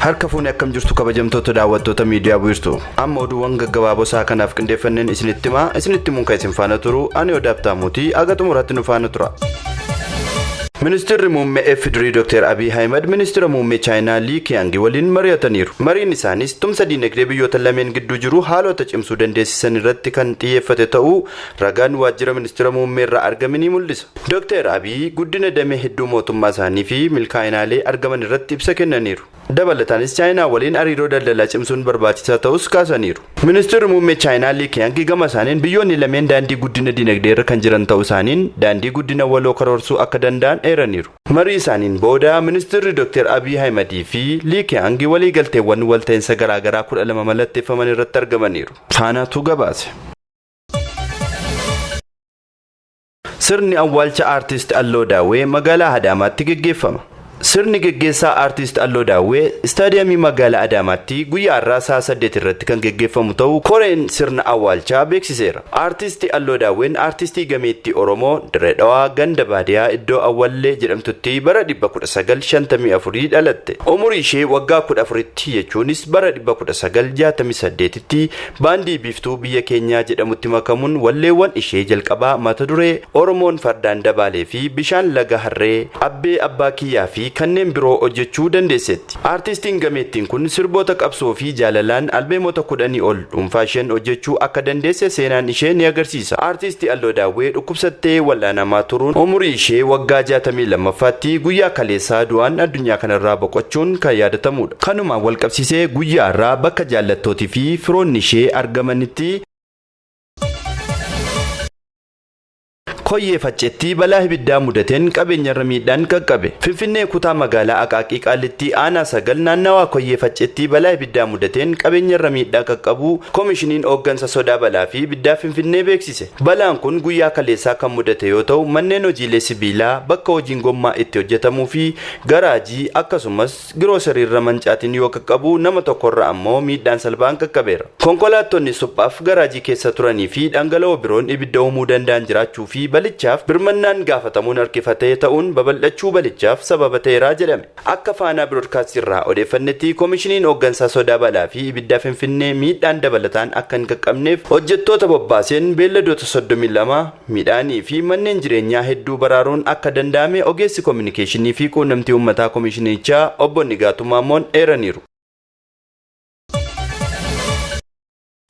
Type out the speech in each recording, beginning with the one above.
Harka fuunee akkam jirtu kabajamtoota daawwattoota miidiyaa Wiirtuu. Amma oduuwwan gaggabaaboo isaa kanaaf qindeeffanneen isinitti himuun kan isin faana turu ani Odaaptaa Muutii aga xumuraatti nu faana tura. Ministeerri muummee FDR Dr. Abiy Ahmed ministeera muummee Chaayinaa Li Qiang waliin mari'ataniiru. Mariin isaanis tumsa diinagdee biyyoota lameen gidduu jiru haalota cimsuu dandeessisan irratti kan xiyyeeffate ta'uu ragaan waajjira ministeera muummee irraa argame ni mul'isa. Dr. Abiy guddina damee hedduu mootummaa isaanii fi milkaa'inaalee argaman irratti ibsa kennaniiru. Dabalataanis Chaayinaa waliin hariiroo daldalaa cimsuun barbaachisaa ta'us kaasaniiru. Ministeerri muummee Chaayinaa Li Qiang gama isaaniin biyyoonni lameen daandii guddina diinagdee irra kan jiran ta'uu isaaniin daandii guddina waloo karoorsuu akka danda'an eeraniiru. Marii isaaniin booda ministeerri Dr. Abiy Ahmed fi Li Qiang walii galteewwan walta'iinsa garaagaraa 12 mallatteeffaman irratti argamaniiru. Faanaatu gabaase. Sirni awwaalcha aartist Alloo Daawwee magaalaa Adaamaatti gaggeeffama. Sirni geggeessaa aartist Alloo Daawwee istaadiyeemii magaalaa Adaamaatti guyyaa har'aa sa'a 8 irratti kan geggeeffamu ta'uu koreen sirna awwaalchaa beeksiseera. Aartist Alloo Daawween aartistii gameettii Oromoo Dirree Dhawaa ganda baadiyaa iddoo Awwallee jedhamtutti bara 1954 dhalatte. Umurii ishee waggaa 14tti jechuunis bara 1968tti baandii biiftuu biyya keenyaa jedhamutti makamuun walleewwan ishee jalqabaa mata duree Oromoon fardaan dabaalee fi bishaan laga Harree Abbee Abbaa Kiyyaa fi kanneen biroo hojjechuu dandeessetti. Aartistiin gameettiin kun sirboota qabsoo fi jaalalaan albeemota 10 ol dhuunfaa isheen hojjechuu akka dandeesse seenaan ishee ni agarsiisa. Aartistii Alloo Daawwee dhukkubsattee wal'aanamaa turuun umurii ishee waggaa 62ffaatti guyyaa kaleessaa du'aan addunyaa kanarraa boqochuun kan yaadatamudha. Kanumaan wal qabsiisee guyyaa irraa bakka jaallattootii fi firoonni ishee argamanitti Koyyee Facceetti balaa ibiddaa mudateen qabeenyarra miidhaan qaqqabe. Finfinnee kutaa magaalaa Aqaaqii Qaalitti aanaa 9 naannawaa Koyyee Facceetti balaa ibiddaa mudateen qabeenyarra miidhaa qaqqabu koomishiniin hooggansa sodaa balaa fi ibiddaa Finfinnee beeksise. Balaan kun guyyaa kaleessaa kan mudate yoo ta'u manneen hojiilee sibiilaa bakka hojiin gommaa itti hojjetamuu fi garaajii akkasumas giroosariirra mancaatiin yoo qaqqabu nama tokkorra ammoo miidhaan salphaan qaqqabeera. Konkolaattonni suphaaf garaajii keessa turanii fi dhangala'oo biroon ibidda uumuu danda'an jiraachuu fi balichaaf birmannaan gaafatamuun harkifatee ta'uun babal'achuu balichaaf sababa ta'eeraa jedhame. Akka Faanaa Biroodkaastii irraa odeeffannetti koomishiniin hooggansaa sodaa balaa fi ibiddaa Finfinnee miidhaan dabalataan akka hin qaqqabneef hojjettoota bobbaaseen beelladoota 32 midhaanii fi manneen jireenyaa hedduu baraaruun akka danda'ame ogeessi koominikeeshinii fi quunnamtii uummataa koomishinichaa obbo Nigaatuu Maammoon eeraniiru.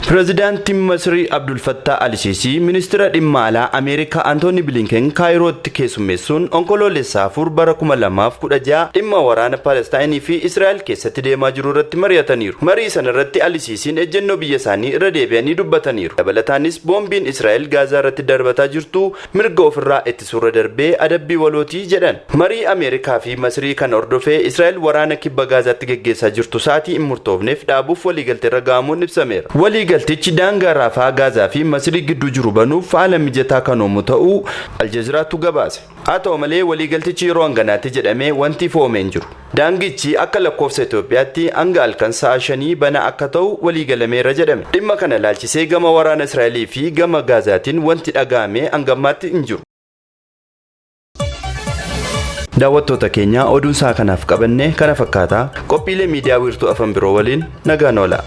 Pireezidaantiin Masrii Abdul Fattah Al-Sisi ministeera dhimma alaa Ameerikaa Antooni Blinken Kaayirootti keessummeessuun onkoloolessaa 4 bara 2016 dhimma waraana Palestaayinii fi Israa'el keessatti deemaa jiru irratti mari'ataniiru. Marii sana irratti Al-Sisiin ejjennoo biyya isaanii irra deebi'anii dubbataniiru. Dabalataanis boombiin Israa'el Gaazaa irratti darbataa jirtu mirga ofirraa ittisuurra darbee adabbii walootii jedhan. Marii Ameerikaa fi Masrii kan hordofee Israa'el waraana kibba Gaazaatti geggeessaa jirtu saatii hin murtoofneef dhaabuuf waliigalteerra ga'amuun ibsameera. Waliigaltichi daangaa Raafaa Gaazaa fi Masrii gidduu jiru banuuf haala mijataa kan uumu ta'uu Aljazeeraatu gabaase. Haa ta'u malee waliigaltichi yeroo hanganaatti jedhamee wanti foomee hin jiru. Daangichi akka lakkoofsa Itoophiyaatti hanga halkan sa'a 5 bana akka ta'u waliigalameera jedhame. Dhimma kana ilaalchisee gama waraana Israa'elii fi gama Gaazaatiin wanti dhaga'ame hangammaatti hin jiru. Daawwattoota keenya oduun isaa kanaaf qabanne kana fakkaata. Qophiilee miidiyaa Wiirtuu afaan biroo waliin nagaan oola.